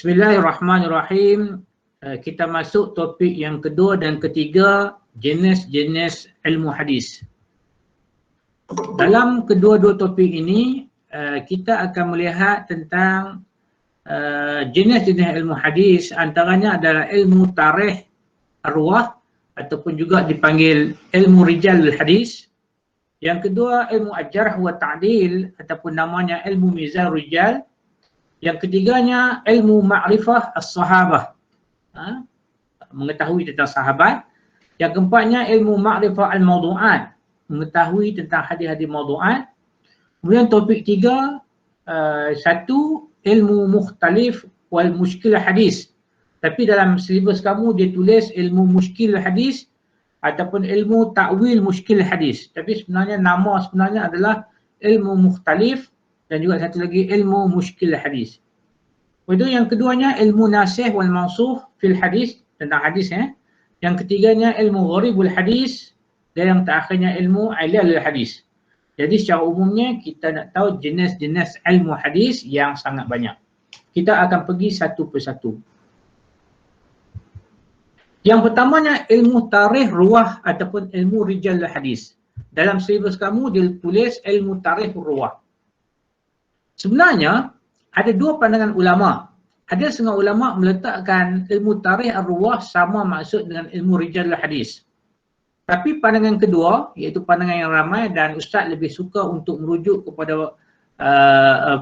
Bismillahirrahmanirrahim. Kita masuk topik yang kedua dan ketiga, jenis-jenis ilmu hadis. Dalam kedua-dua topik ini, kita akan melihat tentang jenis-jenis ilmu hadis. Antaranya adalah ilmu tarikh arwah ataupun juga dipanggil ilmu rijal hadis. Yang kedua, ilmu al-jarh wa ta'dil ataupun namanya ilmu mizan rijal. Yang ketiganya, ilmu ma'rifah as-sahabah, mengetahui tentang sahabat. Yang keempatnya, ilmu ma'rifah al-mawdu'at, mengetahui tentang hadis-hadis mawdu'at. Kemudian topik tiga, satu, ilmu mukhtalif wal mushkil hadis. Tapi dalam silibus kamu dia tulis ilmu mushkil hadis ataupun ilmu ta'wil mushkil hadis. Tapi sebenarnya nama sebenarnya adalah ilmu mukhtalif dan juga satu lagi ilmu mushkil hadis. Kemudian yang keduanya ilmu nasih wal mansukh fil hadis, tentang hadis Yang ketiganya ilmu gharibul hadis dan yang terakhirnya ilmu ilalul hadis. Jadi secara umumnya kita nak tahu jenis-jenis ilmu hadis yang sangat banyak. Kita akan pergi satu persatu. Yang pertamanya ilmu tarikh ruwah ataupun ilmu rijal hadis. Dalam silibus kamu dia tulis ilmu tarikh ruwah. Sebenarnya ada dua pandangan ulama. Ada setengah ulama meletakkan ilmu tarikh ar-ruwah sama maksud dengan ilmu rijal hadis. Tapi pandangan kedua, iaitu pandangan yang ramai dan ustaz lebih suka untuk merujuk kepada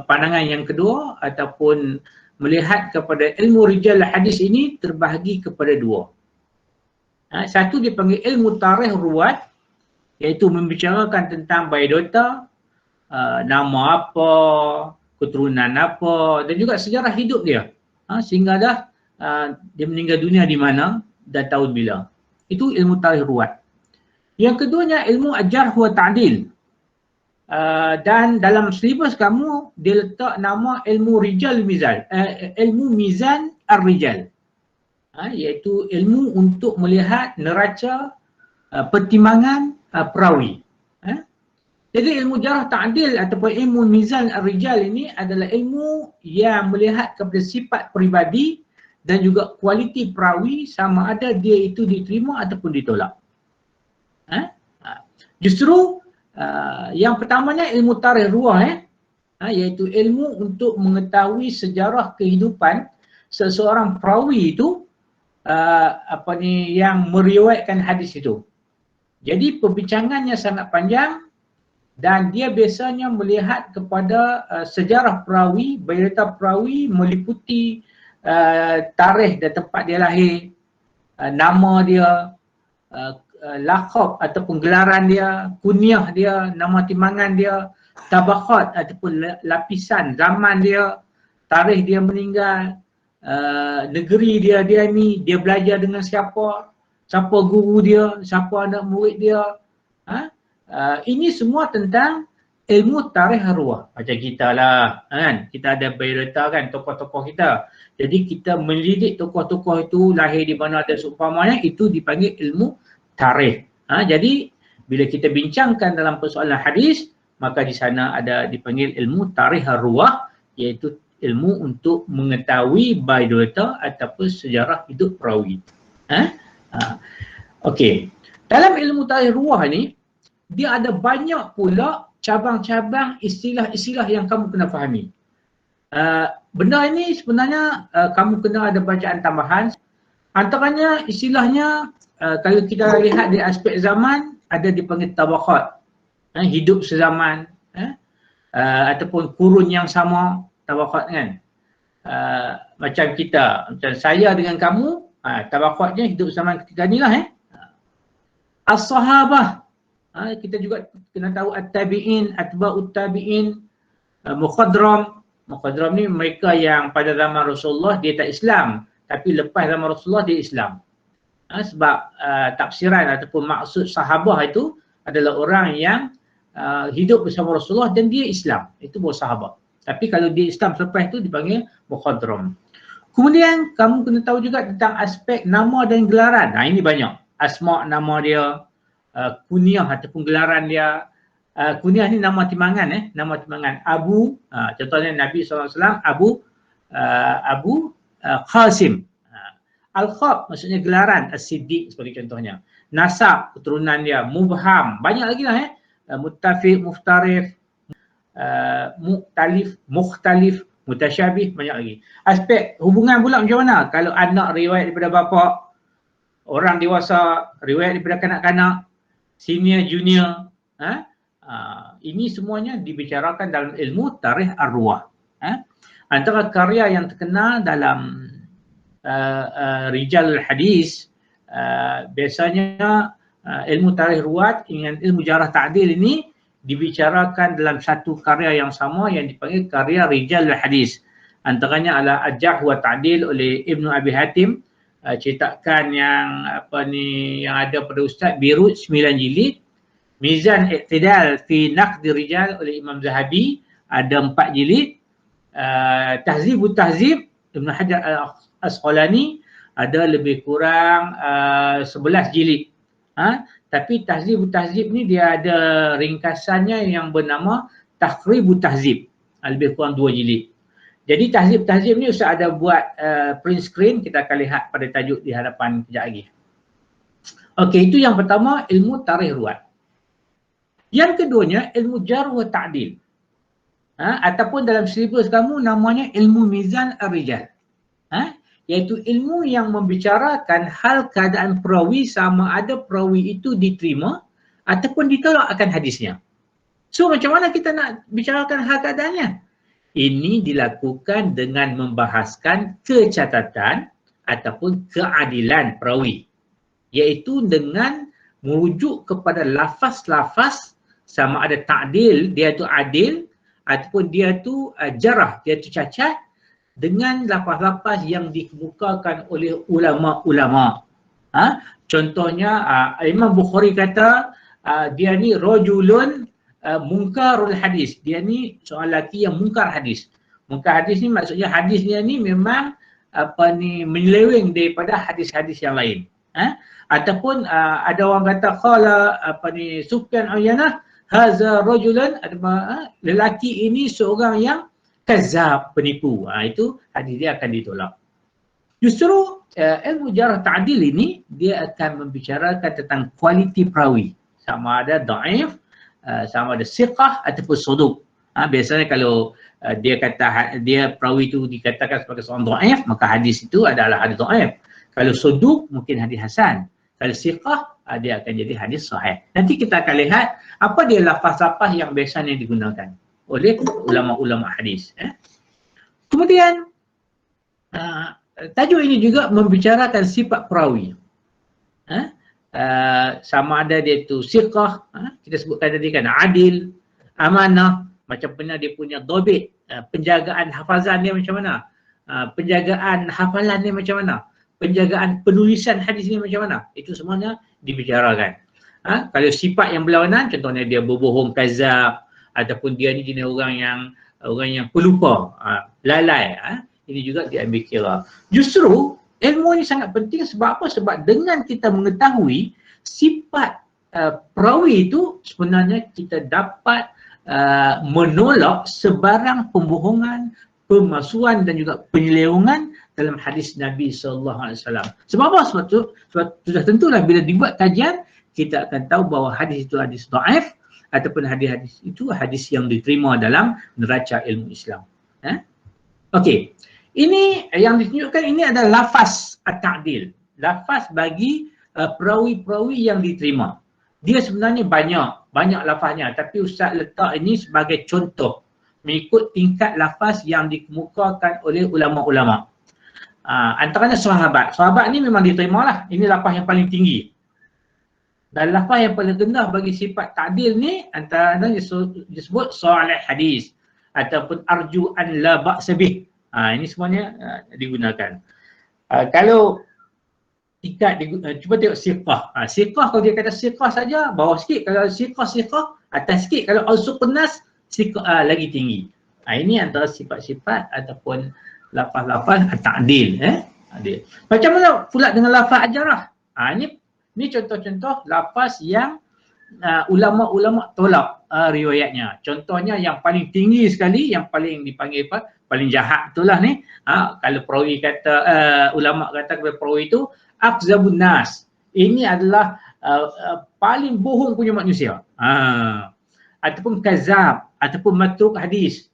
pandangan yang kedua ataupun melihat kepada ilmu rijal hadis ini terbahagi kepada dua. Satu dipanggil ilmu tarikh ruwat, iaitu membicarakan tentang biodata, nama apa, keturunan apa dan juga sejarah hidup dia, sehingga dia meninggal dunia di mana dan tahun bila. Itu ilmu tarikh ruwat. Yang keduanya ilmu al-jarh wa ta'dil, dan dalam silibus kamu dia letak nama ilmu rijal mizan, ilmu mizan ar-rijal, iaitu ilmu untuk melihat neraca pertimbangan perawi. Jadi ilmu jarh ta'dil ataupun ilmu mizan ar-rijal ini adalah ilmu yang melihat kepada sifat peribadi dan juga kualiti perawi sama ada dia itu diterima ataupun ditolak. Justru yang pertamanya ilmu tarikh ruwah, iaitu ilmu untuk mengetahui sejarah kehidupan seseorang perawi itu, yang meriwayatkan hadis itu. Jadi perbincangannya sangat panjang dan dia biasanya melihat kepada sejarah perawi, biodata perawi meliputi tarikh dan tempat dia lahir, nama dia, laqab ataupun gelaran dia, kunyah dia, nama timbangan dia, tabaqat ataupun lapisan zaman dia, tarikh dia meninggal, negeri dia diami, dia belajar dengan siapa, siapa guru dia, siapa anak murid dia. Ini semua tentang ilmu tarikh arwah. Macam kita lah, kan? Kita ada biodata kan, tokoh-tokoh kita. Jadi kita melidik tokoh-tokoh itu lahir di mana dan seumpamanya, itu dipanggil ilmu tarikh. Jadi bila kita bincangkan dalam persoalan hadis, maka di sana ada dipanggil ilmu tarikh arwah, iaitu ilmu untuk mengetahui biodata ataupun sejarah hidup perawi. Okey. Dalam ilmu tarikh arwah ni, dia ada banyak pula cabang-cabang istilah-istilah yang kamu kena fahami. Benda ini sebenarnya kamu kena ada bacaan tambahan. Antaranya istilahnya, kalau kita lihat di aspek zaman, ada dipanggil tabaqat, hidup sezaman, ataupun kurun yang sama, tabaqat kan. Macam kita, macam saya dengan kamu, tabaqatnya hidup zaman ketika ni lah. As-sahabah, kita juga kena tahu at-tabi'in, atba'ut tabi'in, mukhadram. Mukhadram ni mereka yang pada zaman Rasulullah dia tak Islam, tapi lepas zaman Rasulullah dia Islam. Sebab tafsiran ataupun maksud sahabah itu adalah orang yang hidup bersama Rasulullah dan dia Islam, itu baru sahabah. Tapi kalau dia Islam selepas itu dipanggil mukhadram. Kemudian kamu kena tahu juga tentang aspek nama dan gelaran. Ini banyak. Asma' nama dia, kunyah ataupun gelaran dia. Kunyah ni nama timbangan, nama timbangan. Abu, contohnya Nabi SAW, Abu Qasim. Al-Khab maksudnya gelaran, As-Siddiq sebagai contohnya. Nasab, keturunan dia. Mubham, banyak lagi lah Muttafiq, Muftarif, Mukhtalif, Mukhtalif, Mutasyabih, banyak lagi. Aspek hubungan pula macam mana? Kalau anak riwayat daripada bapa, orang dewasa riwayat daripada kanak-kanak, senior, junior, ini semuanya dibicarakan dalam ilmu tarikh arwah. Antara karya yang terkenal dalam rijal hadis, biasanya ilmu tarikh ruwat dengan ilmu jarah ta'dil ini dibicarakan dalam satu karya yang sama yang dipanggil karya rijal hadis. Antaranya adalah Al-Jarh wa Ta'dil oleh Ibnu Abi Hatim, cetakan yang yang ada pada Ustaz Birut 9 jilid. Mizan Iqtidal fi Naqdi Rijal oleh Imam Zahabi ada 4 jilid. Tahzibut Tahzib Ibn Hajar Al-Asqalani ada lebih kurang 11 jilid. Tapi Tahzibut Tahzib ni dia ada ringkasannya yang bernama Takhribut Tahzib, lebih kurang 2 jilid. Jadi Tahzib Tahzib ni Ustaz ada buat print screen, kita akan lihat pada tajuk di hadapan kejap lagi. Okey, itu yang pertama, ilmu tarikh ruwat. Yang keduanya ilmu jarh wa ta'dil. Ataupun dalam silibus kamu namanya ilmu mizan ar-rijal. Iaitu ilmu yang membicarakan hal keadaan perawi sama ada perawi itu diterima ataupun ditolak akan hadisnya. So macam mana kita nak bicarakan hal keadaannya? Ini dilakukan dengan membahaskan kecatatan ataupun keadilan perawi. Iaitu dengan merujuk kepada lafaz-lafaz sama ada ta'dil, dia tu adil, ataupun dia tu jarah, dia tu cacat, dengan lafaz-lafaz yang dikemukakan oleh ulama-ulama. Contohnya Imam Bukhari kata dia ni rajulun mungkarul hadis. Dia ni seorang lelaki yang mungkar hadis. Mungkar hadis ni maksudnya hadisnya ni memang menyeleweng daripada hadis-hadis yang lain. Ataupun ada orang kata qala Sufyan Uyainah haza rajulan, lelaki ini seorang yang kazab, penipu. Itu hadis dia akan ditolak. Justru ilmu jarh ta'dil ini dia akan membicarakan tentang kualiti perawi. Sama ada dhaif, sama ada siqah ataupun suduq. Biasanya kalau dia kata dia perawi itu dikatakan sebagai seorang dhaif, maka hadis itu adalah hadis dhaif. Kalau suduq mungkin hadis hasan. Kalau siqah dia akan jadi hadis sahih. Nanti kita akan lihat apa dia lafaz-lafaz yang biasanya digunakan oleh ulama-ulama hadis. Kemudian tajuk ini juga membicarakan sifat perawi. Sama ada dia tu siqah, kita sebutkan tadi kan, adil, amanah, macam mana dia punya dhabit, penjagaan hafazan dia macam mana, penjagaan hafalan dia macam mana, penjagaan penulisan hadis ni macam mana, itu semuanya dibicarakan. Kalau sifat yang berlawanan, contohnya dia berbohong, kazab, ataupun dia ni jenis orang yang pelupa, lalai, ini juga diambil kira. Justru ilmu ni sangat penting sebab apa? Sebab dengan kita mengetahui sifat perawi itu, sebenarnya kita dapat menolak sebarang pembohongan, pemalsuan dan juga penyelewengan dalam hadis Nabi SAW. Sebab apa? Sebab sudah tentulah bila dibuat kajian, kita akan tahu bahawa hadis itu hadis dhaif, ataupun hadis-hadis itu hadis yang diterima dalam neraca ilmu Islam. Okey, ini yang ditunjukkan ini adalah lafaz at-ta'dil, lafaz bagi perawi-perawi yang diterima. Dia sebenarnya banyak lafaznya, tapi Ustaz letak ini sebagai contoh mengikut tingkat lafaz yang dikemukakan oleh ulama-ulama. Antaranya sahabat ni memang diterima lah, ini lafaz yang paling tinggi. Dan lafaz yang paling rendah bagi sifat ta'dil ni antaranya disebut salih hadis ataupun arju an la ba'sa bih. Ini semuanya digunakan. Kalau tingkat cuba tengok siqah. Siqah kalau dia kata siqah saja bawah sikit, kalau siqah atas sikit, kalau al-suqun nas siqah lagi tinggi. Ini antara sifat-sifat ataupun lafaz-lafaz ta'dil. Macam mana pula dengan lafaz ajarah? Ini contoh-contoh lafaz yang ulama-ulama tolak riwayatnya. Contohnya yang paling tinggi sekali, yang paling dipanggil apa? Paling jahat itulah ni. Kalau perawi kata, ulama kata kepada perawi itu akzabun nas. Ini adalah paling bohong punya manusia. Ataupun kazab, ataupun matruk hadis.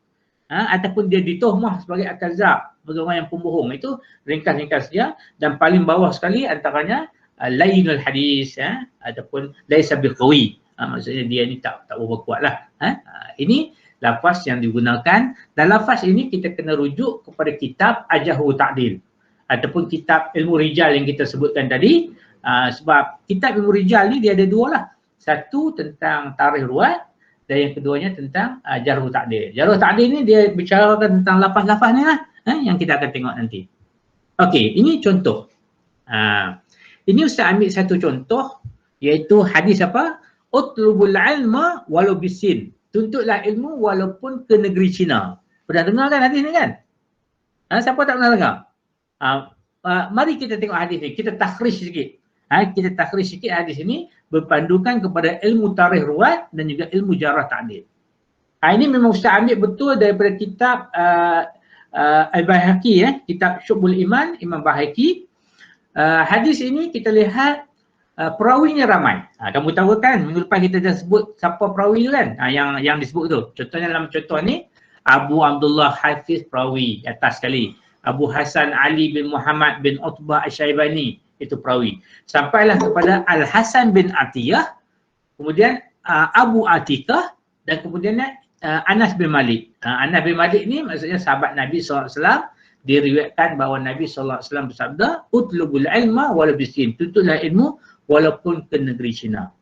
Ataupun dia ditohmah sebagai kazab, sebagai orang yang pembohong. Itu ringkas-ringkas dia. Dan paling bawah sekali antaranya lainul hadis, ataupun laisa biqawi. Maksudnya dia ni tak berapa kuat lah. Ini lafaz yang digunakan, dan lafaz ini kita kena rujuk kepada kitab Al-Jarh Ta'dil ataupun kitab ilmu rijal yang kita sebutkan tadi. Sebab kitab ilmu rijal ni dia ada dua lah. Satu tentang tarikh ruwat dan yang keduanya tentang Jarh Ta'dil. Jarh Ta'dil ni dia bicarakan tentang lafaz-lafaz ni lah, yang kita akan tengok nanti. Okey, ini contoh. Ini Ustaz ambil satu contoh, iaitu hadis apa? Utlubul ilma walau bisin. Tuntutlah ilmu walaupun ke negeri Cina. Pernah dengar kan hadis ni kan? Siapa tak pernah dengar? Mari kita tengok hadis ni. Kita takhrij sikit. Kita takhrij sikit hadis ini berpandukan kepada ilmu tarikh ruwat dan juga ilmu jarah ta'dil. Ini memang Ustaz ambil betul daripada kitab Al-Baihaqi, kitab Syu'bul Iman, Imam Baihaqi. Hadis ini kita lihat perawinya ramai. Kamu tahu kan, minggu lepas kita dah sebut siapa perawi tu kan, yang disebut tu. Contohnya dalam contoh ni, Abu Abdullah Hafiz perawi atas sekali. Abu Hasan Ali bin Muhammad bin Utbah Asy-Syaibani, itu perawi. Sampailah kepada Al-Hasan bin Atiyah, kemudian Abu Atikah, dan kemudian Anas bin Malik. Anas bin Malik ni maksudnya sahabat Nabi SAW. Diriwayatkan bahawa Nabi SAW bersabda, utlubul ilma walau bisin. Tuntutlah ilmu walaupun ke negeri Cina.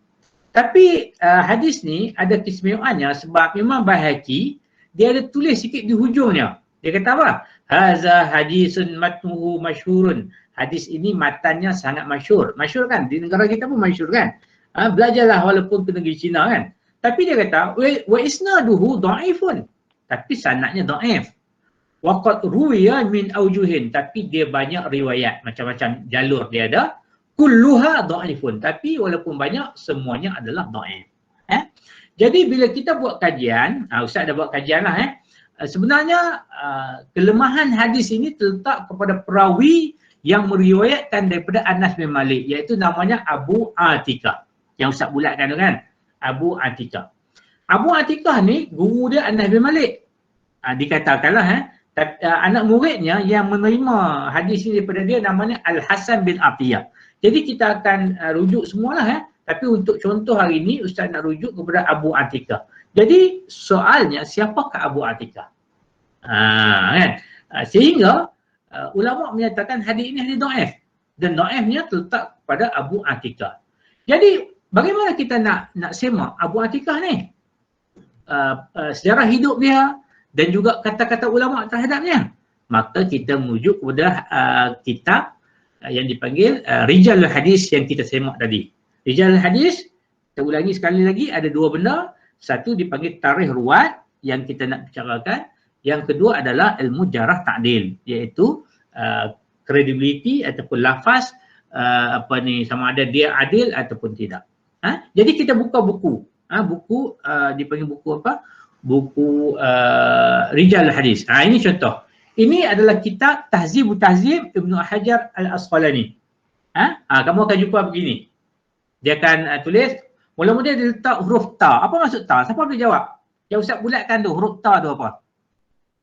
Tapi hadis ni ada keistimewaannya sebab memang Baihaqi dia ada tulis sikit di hujungnya. Dia kata apa? Haza hadisun matnuhu masyhurun. Hadis ini matannya sangat masyhur. Masyhur kan? Di negara kita pun masyhur kan? Belajarlah walaupun ke negeri Cina kan? Tapi dia kata wa isnaduhu dhaifun. Tapi sanadnya dhaif. Wa qad ruwiya min aujuhin. Tapi dia banyak riwayat, macam-macam jalur dia ada. Kulluha dhaifun, tapi walaupun banyak semuanya adalah dhaif. Jadi bila kita buat kajian, Ustaz dah buat kajian lah sebenarnya kelemahan hadis ini terletak kepada perawi yang meriwayatkan daripada Anas bin Malik, iaitu namanya Abu Atikah. Yang Ustaz bulatkan tu kan, Abu Atikah. Abu Atikah ni guru dia Anas bin Malik. Dikatakanlah anak muridnya yang menerima hadis ini daripada dia namanya Al-Hasan bin Atiyah. Jadi kita akan rujuk semualah tapi untuk contoh hari ini Ustaz nak rujuk kepada Abu Atikah. Jadi soalnya siapakah Abu Atikah? Sehingga ulama menyatakan hadis ini hadis dhaif dan dhaifnya terletak pada Abu Atikah. Jadi bagaimana kita nak semak Abu Atikah ni? Sejarah hidup dia dan juga kata-kata ulama terhadapnya. Maka kita merujuk kepada kitab yang dipanggil Rijal Hadis yang kita semak tadi. Rijal Hadis, kita ulangi sekali lagi, ada dua benda. Satu dipanggil tarikh ruwat yang kita nak bicarakan. Yang kedua adalah ilmu jarah ta'dil, iaitu credibility ataupun lafaz sama ada dia adil ataupun tidak. Jadi kita buka buku. Buku dipanggil buku apa? Buku Rijal Hadis. Ini contoh. Ini adalah kitab Tahzibut Tahzib Ibnu Hajar Al-Asqalani. Kamu akan jumpa begini. Dia akan tulis, mula-mula dia letak huruf ta. Apa maksud ta? Siapa boleh jawab? Yang Ustaz bulatkan tu, huruf ta tu apa?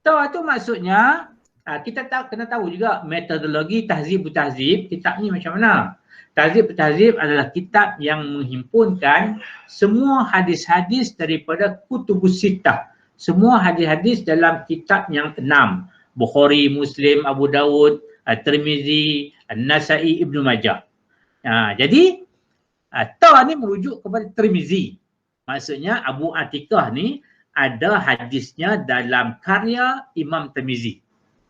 Ta tu maksudnya, kita kena tahu juga metodologi Tahzibut Tahzib, kitab ni macam mana. Tahzibut Tahzib adalah kitab yang menghimpunkan semua hadis-hadis daripada Kutubus Sittah. Semua hadis-hadis dalam kitab yang 6. Bukhari, Muslim, Abu Dawud, Tirmizi, An-Nasai, Ibnu Majah. Jadi ta ni merujuk kepada Tirmizi. Maksudnya Abu Atikah ni ada hadisnya dalam karya Imam Tirmizi.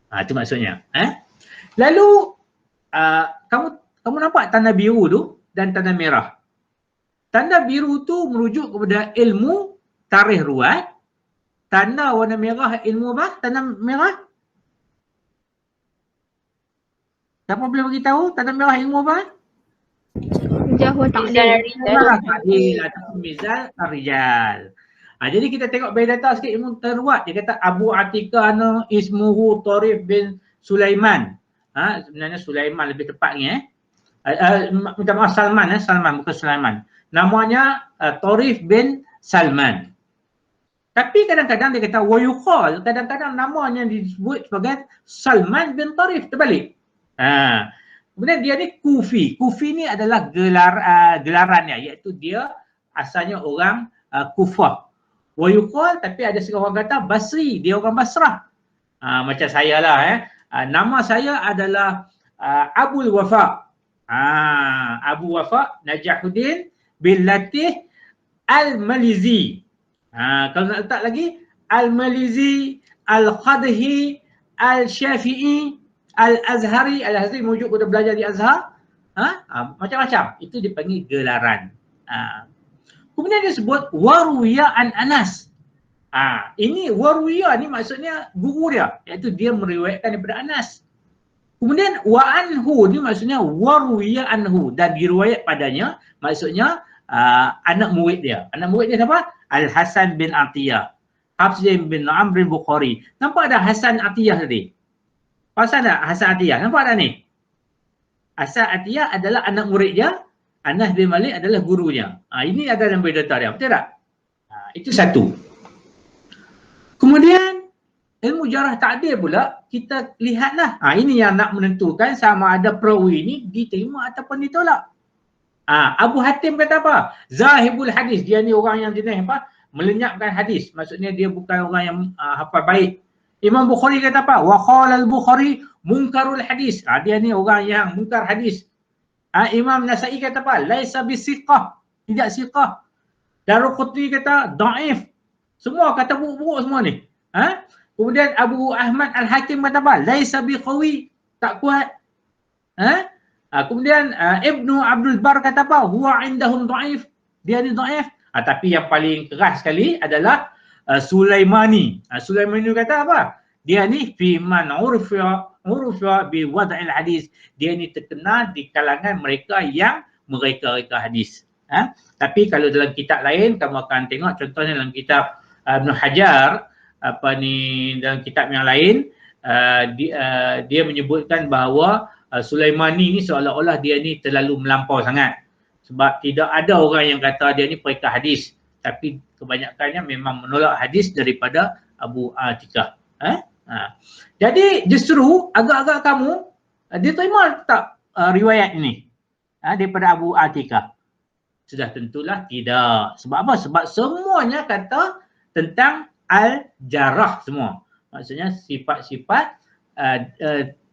Itu maksudnya. Lalu kamu nampak tanda biru tu dan tanda merah. Tanda biru tu merujuk kepada ilmu tarikh ruwat. Tanda warna merah ilmu apa? Tanda merah? Siapa boleh beritahu tanda merah ilmu apa? Jarh wa ta'dil. Ta'dil ataupun mizan ar-rijal. Jadi kita tengok biodata sikit ilmu terwat. Dia kata Abu Atikah ismuhu Tarif bin Sulaiman. Sebenarnya Sulaiman lebih tepatnya. Minta maaf, Salman, Salman bukan Sulaiman. Namanya Tarif bin Salman. Tapi kadang-kadang dia kata wa yuqal, kadang-kadang namanya disebut sebagai Salman bin Tarif, terbalik. Kemudian dia ni Kufi. Kufi ni adalah gelarannya, iaitu dia asalnya orang Kufah. Wa yuqal, tapi ada seorang orang kata Basri, dia orang Basrah. Macam saya lah. Nama saya adalah Abul Wafa. Abu Wafa Najahuddin bin Latih Al-Malizi. Kalau nak letak lagi, Al-Malizi, Al-Qadhi, Al-Syafi'i, Al-Azhari. Al-Azhari mujuk kita belajar di Azhar. Macam-macam. Itu dipanggil gelaran. Kemudian dia sebut Waruya an Anas. Ini Waruya ni maksudnya guru dia, iaitu dia meriwayatkan daripada Anas. Kemudian wa anhu ni maksudnya Waruya anhu, dan diriwayat padanya maksudnya anak murid dia. Anak murid dia siapa? Al-Hasan bin Atiyah, Hafs bin Amr bin Bukhari. Nampak ada Hasan Atiyah tadi? Pasal tak Hasan Atiyah? Nampak tak ni? Hasan Atiyah adalah anak murid dia, Anas bin Malik adalah gurunya. Ini ada dalam biodata dia, betul tak? Itu satu. Kemudian ilmu jarah ta'dil pula kita lihatlah. Ini yang nak menentukan sama ada perawi ini diterima ataupun ditolak. Abu Hatim kata apa? Zahibul hadis. Dia ni orang yang jenis apa? Melenyapkan hadis. Maksudnya dia bukan orang yang hafal baik. Imam Bukhari kata apa? Wa qala al-Bukhari munkarul hadis. Dia ni orang yang mungkar hadis. Imam Nasa'i kata apa? Laisa bisiqah. Tidak siqah. Daruqutni kata dhaif. Semua kata buruk-buruk semua ni. Kemudian Abu Ahmad Al-Hakim kata apa? Laisa biqawi. Tak kuat. Kemudian Ibnu Abdul Bar kata apa? Huwa indahum dhaif. Dia ni dhaif. Tapi yang paling keras sekali adalah Sulaimani. Sulaimani kata apa? Dia ni fi man urfa bi wad'il hadis. Dia ni terkenal di kalangan mereka yang mereka-reka hadis. Tapi kalau dalam kitab lain kamu akan tengok, contohnya dalam kitab Ibn Hajar, dalam kitab yang lain dia menyebutkan bahawa Sulaimani ni seolah-olah dia ni terlalu melampau sangat. Sebab tidak ada orang yang kata dia ni pereka hadis. Tapi kebanyakannya memang menolak hadis daripada Abu Atikah. Jadi justru agak-agak kamu diterima tak riwayat ini daripada Abu Atikah? Sudah tentulah tidak. Sebab apa? Sebab semuanya kata tentang al-jarah semua. Maksudnya sifat-sifat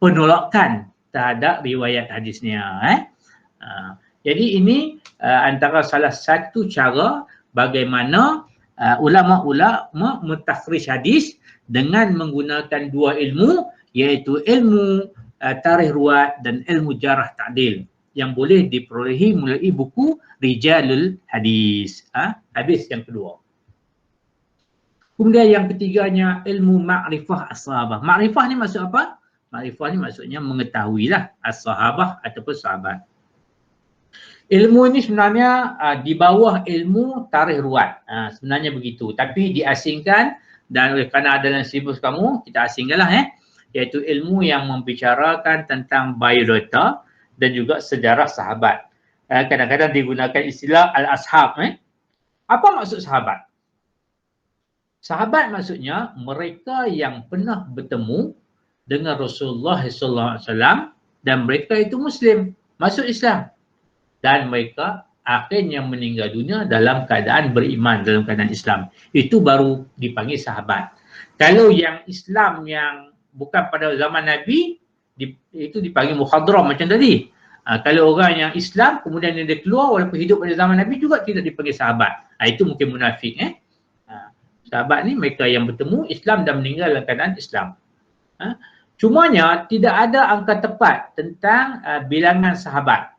penolakan terhadap riwayat hadisnya. Jadi ini antara salah satu cara bagaimana ulama-ulama mentakhrij hadis dengan menggunakan dua ilmu, iaitu ilmu tarikh ruwat dan ilmu jarah ta'dil yang boleh diperolehi melalui buku Rijalul Hadis. Habis yang kedua. Kemudian yang ketiganya ilmu ma'rifah as-sahabah. Ma'rifah ni maksud apa? Ma'rifah ni maksudnya mengetahuilah as-sahabah ataupun sahabat. Ilmu ini sebenarnya di bawah ilmu tarikh ruwat. Sebenarnya begitu. Tapi diasingkan dan oleh kerana ada dalam silibus kamu, kita asingkanlah iaitu ilmu yang membicarakan tentang biodata dan juga sejarah sahabat. Kadang-kadang digunakan istilah al-ashab. Apa maksud sahabat? Sahabat maksudnya mereka yang pernah bertemu dengan Rasulullah SAW dan mereka itu Muslim, masuk Islam. Dan mereka akhirnya meninggal dunia dalam keadaan beriman, dalam keadaan Islam. Itu baru dipanggil sahabat. Kalau yang Islam yang bukan pada zaman Nabi, itu dipanggil mukhadram macam tadi. Kalau orang yang Islam kemudian dia keluar walaupun hidup pada zaman Nabi juga tidak dipanggil sahabat. Itu mungkin munafik. Sahabat ni mereka yang bertemu Islam dan meninggal dalam keadaan Islam. Cumanya tidak ada angka tepat tentang bilangan sahabat.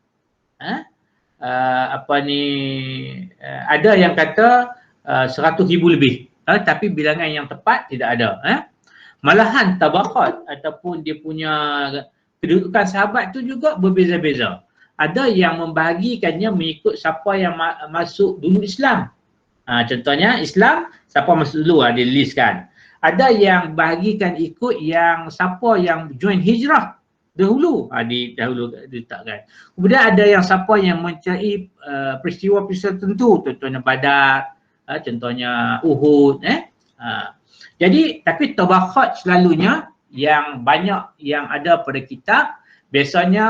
Ada yang kata 100,000 lebih, tapi bilangan yang tepat tidak ada. Malahan tabaqat ataupun dia punya kedudukan sahabat tu juga berbeza-beza. ada yang membahagikannya mengikut siapa yang masuk dulu Islam. Contohnya Islam, siapa masuk dulu dia listkan. Ada yang bahagikan ikut yang siapa yang join hijrah dahulu, dahulu diletakkan. Kemudian ada yang siapa yang mencari peristiwa-peristiwa tertentu, contohnya Badar, contohnya Uhud. Jadi tapi tabaqat selalunya yang banyak yang ada pada kitab, biasanya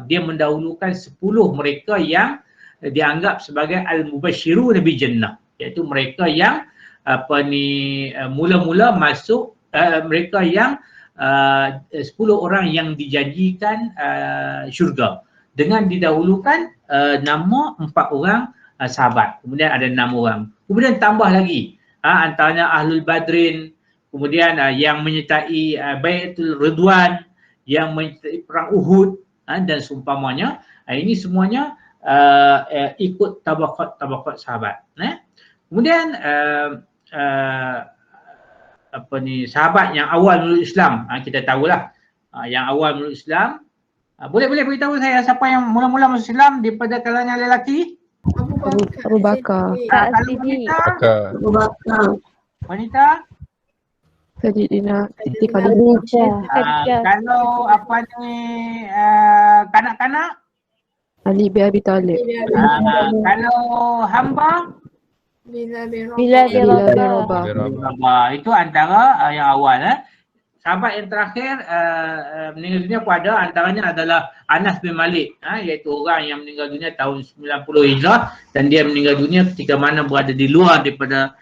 dia mendahulukan 10 mereka yang dianggap sebagai al-mubashshirun bil jannah, iaitu mereka yang mula-mula masuk, mereka yang 10 orang yang dijanjikan syurga dengan didahulukan nama 4 orang sahabat, kemudian ada 6 orang, kemudian tambah lagi antaranya Ahlul Badrin, kemudian yang menyertai Baiatul Ridwan, yang menyertai perang Uhud dan seumpamanya. Ini semuanya ikut tabaqat sahabat. Kemudian sahabat yang awal meluk Islam, kita tahulah yang awal meluk Islam. Boleh beritahu saya siapa yang mula-mula masuk Islam daripada kalangan lelaki? Abu Bakar. Kalau wanita? Abu Bakar. Wanita? Sayyidina Siti Khadijah. Kalau kanak-kanak? Ali bin Abi Talib. Kalau hamba? Bilal bin Rabah. Itu antara yang awal. Sahabat yang terakhir meninggal dunia pada antaranya adalah Anas bin Malik, iaitu orang yang meninggal dunia tahun 90 Hijrah, dan dia meninggal dunia ketika mana berada di luar daripada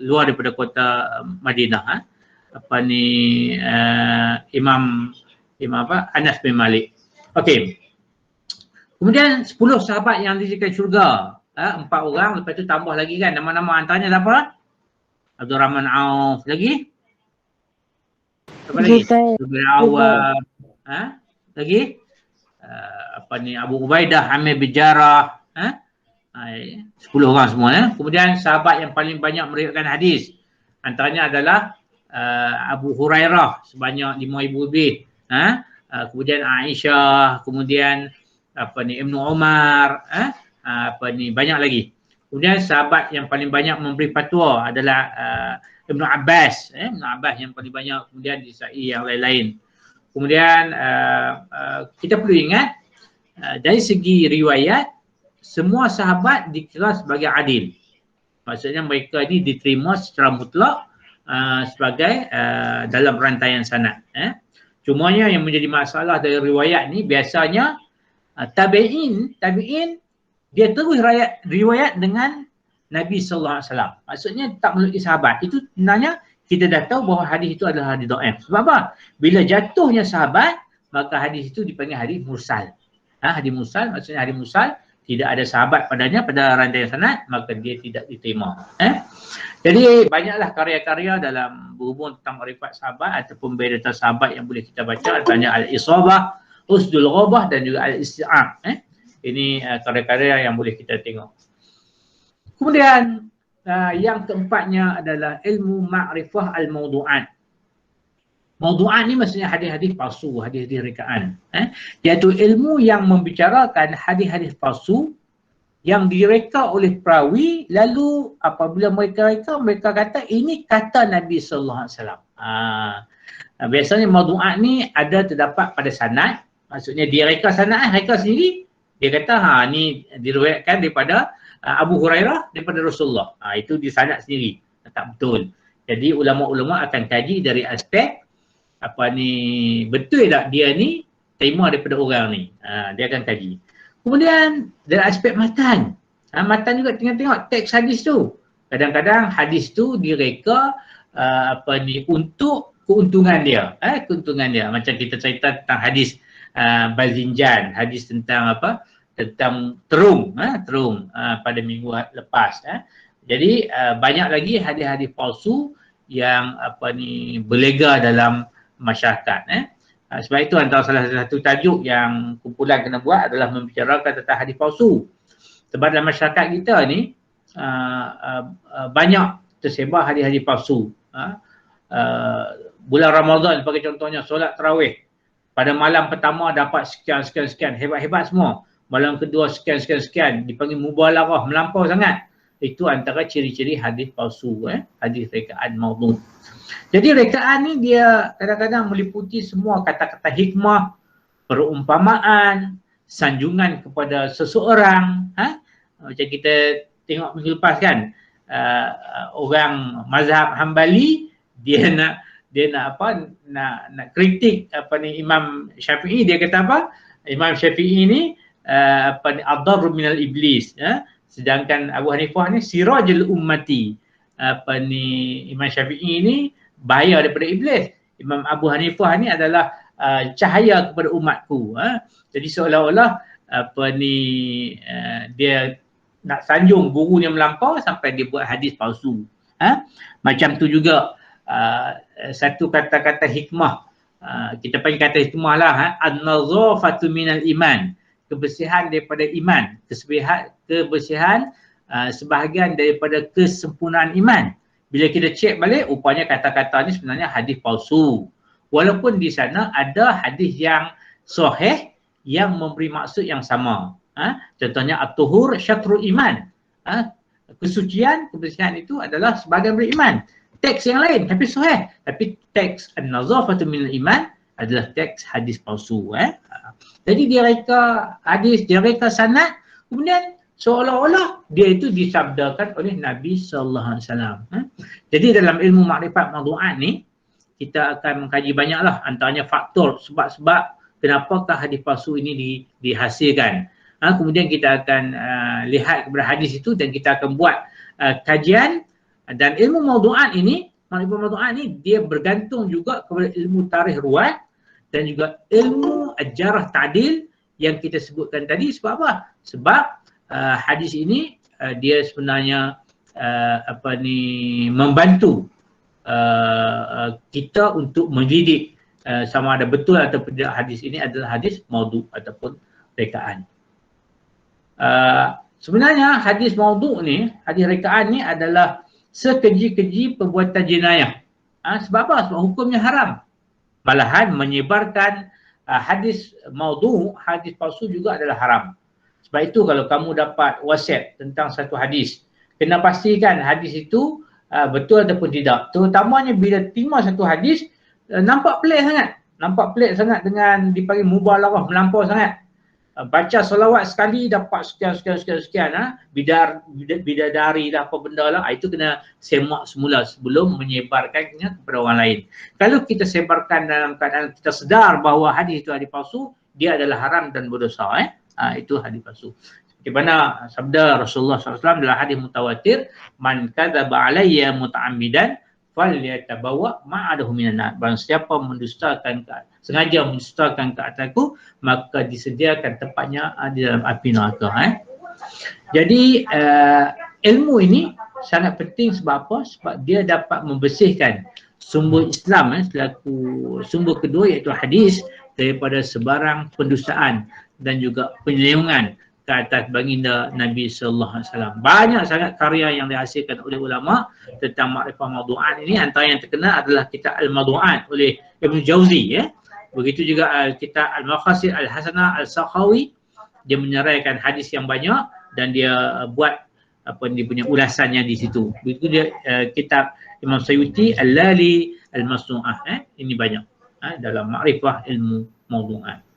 luar daripada kota Madinah. Imam Anas bin Malik. Okey. Kemudian 10 sahabat yang diberikan syurga, 4 orang, lepas tu tambah lagi kan nama-nama antaranya siapa? Abdul Rahman Auf, lagi? Apa lagi? Zubair Awam, lagi? Abu Ubaidah, Amir bin Jarrah, 10 orang semua. Kemudian sahabat yang paling banyak meriwayatkan hadis, antaranya adalah Abu Hurairah sebanyak 5,000 lebih. Kemudian Aisyah, kemudian Ibnu Umar, banyak lagi. Kemudian sahabat yang paling banyak memberi fatwa adalah Ibnu Abbas, Ibnu Abbas yang paling banyak, kemudian disertai yang lain-lain. Kemudian kita perlu ingat dari segi riwayat, semua sahabat dikira sebagai adil. Maksudnya mereka ini diterima secara mutlak sebagai dalam rantaian sanad. Cumanya yang menjadi masalah dari riwayat ni biasanya tabi'in dia terus riwayat dengan Nabi SAW. Maksudnya tak melalui sahabat. Itu sebenarnya kita dah tahu bahawa hadis itu adalah hadis dhaif. Sebab apa? Bila jatuhnya sahabat, maka hadis itu dipanggil hadis mursal. Hadis mursal maksudnya hadis mursal tidak ada sahabat padanya pada rantaian sanad, maka dia tidak diterima. Jadi banyaklah karya-karya dalam berhubung tentang makrifat sahabat ataupun biodata sahabat yang boleh kita baca, antaranya Al-Isabah, Usdul Ghabah dan juga Al-Isti'ab. Ini karya-karya yang boleh kita tengok. Kemudian yang keempatnya adalah ilmu ma'rifah al-mawdu'at. Mawdu'at ni maksudnya hadis-hadis palsu, hadis-hadis rekaan. Iaitu ilmu yang membicarakan hadis-hadis palsu yang direka oleh perawi, lalu apabila mereka kata ini kata Nabi sallallahu alaihi wasallam. Biasanya mawdu'at ni ada terdapat pada sanad, maksudnya dia reka sanad, reka sendiri. Dia kata ni diriwayatkan daripada Abu Hurairah daripada Rasulullah. Itu di sanad sendiri. Tak betul. Jadi ulama-ulama akan kaji dari aspek betul tak dia ni terima daripada orang ni. Dia akan kaji. Kemudian dari aspek matan. Matan juga tengok teks hadis tu. Kadang-kadang hadis tu direka untuk keuntungan dia. Keuntungan dia. Macam kita cerita tentang hadis Bazinjan, hadis tentang tentang terung pada minggu lepas. Jadi banyak lagi hadis-hadis palsu yang berlega dalam masyarakat. Sebab itu antara salah satu tajuk yang kumpulan kena buat adalah membicarakan tentang hadis palsu. Sebab dalam masyarakat kita ni banyak tersebar hadis-hadis palsu. Bulan Ramadan sebagai contohnya, solat tarawih. Pada malam pertama dapat sekian, hebat-hebat semua. Malam kedua sekian, dipanggil mubalarah, melampau sangat. Itu antara ciri-ciri hadis palsu, hadis rekaan maudhu'. Jadi rekaan ni dia kadang-kadang meliputi semua kata-kata hikmah, perumpamaan, sanjungan kepada seseorang. Macam kita tengok minggu lepas kan, orang mazhab Hambali dia nak kritik Imam Syafi'i. Dia kata apa? Imam Syafi'i ni ad-darru minal iblis, sedangkan Abu Hanifah ni sirajul ummati. Imam Syafi'i ni bahaya daripada iblis. Imam Abu Hanifah ni adalah cahaya kepada umatku. Jadi seolah-olah dia nak sanjung gurunya melampau sampai dia buat hadis palsu. Macam tu juga satu kata-kata hikmah, kita panggil kata hikmah lah, an-nazafatu minal iman, kebersihan daripada iman, kebersihan sebahagian daripada kesempurnaan iman. Bila kita cek balik, rupanya kata-kata ni sebenarnya hadis palsu. Walaupun di sana ada hadis yang sahih yang memberi maksud yang sama. Contohnya at-tuhur syatrul iman. Kesucian, kebersihan itu adalah sebahagian beriman. Teks yang lain tapi sahih. Tapi teks an-nazafatu minal iman adalah teks hadis palsu. Jadi dia reka hadis, dia reka sanad, kemudian seolah-olah dia itu disabdakan oleh Nabi sallallahu alaihi wasallam. Jadi dalam ilmu makrifat maudhu'at ni kita akan mengkaji banyaklah, antaranya faktor sebab-sebab kenapakah hadis palsu ini dihasilkan. Kemudian kita akan lihat kepada hadis itu dan kita akan buat kajian. Dan ilmu maudhu'at ini, makrifat maudhu'at ni dia bergantung juga kepada ilmu tarikh ruwat dan juga ilmu jarh ta'dil yang kita sebutkan tadi. Sebab apa? Sebab hadis ini dia sebenarnya membantu kita untuk mendidik sama ada betul atau tidak hadis ini adalah hadis maudhu' ataupun rekaan. Sebenarnya hadis maudhu' ni, hadis rekaan ni adalah sekeji-keji perbuatan jenayah. Sebab apa? Sebab hukumnya haram. Malahan menyebarkan hadis maudhu', hadis palsu juga adalah haram. Sebab itu kalau kamu dapat WhatsApp tentang satu hadis, kena pastikan hadis itu betul ataupun tidak. Terutamanya bila terima satu hadis, nampak pelik sangat dengan dipanggil mubalarah, melampau sangat. Baca solawat sekali dapat sekian, bidadari dah apa benda lah, itu kena semak semula sebelum menyebarkannya kepada orang lain. Kalau kita sebarkan dalam keadaan kita sedar bahawa hadis itu hadis palsu, dia adalah haram dan berdosa. Itu hadis palsu. Seperti mana sabda Rasulullah SAW dalam hadis mutawatir, man kadzaba alayya muta'ammidan falyatabawa ma'adahu minan nar. Barang siapa sengaja mendustakan ke atasku, maka disediakan tempatnya di dalam api neraka. Jadi ilmu ini sangat penting. Sebab apa? Sebab dia dapat membersihkan sumber Islam selaku sumber kedua iaitu hadis daripada sebarang pendustaan dan juga penyelewengan ke atas baginda Nabi sallallahu alaihi wasallam. Banyak sangat karya yang dihasilkan oleh ulama tentang makrifat maudhu'at ini. Antara yang terkenal adalah kitab Al-Maudhu'at oleh Ibn Jauzi. Begitu juga kitab Al-Maqasid Al-Hasanah Al-Sakhawi. Dia menyeraikan hadis yang banyak dan dia buat dia punya ulasannya di situ. Begitu dia kitab Imam Suyuti Al-Lali Al-Masnu'ah. Ini banyak dalam makrifah ilmu maudhu'at.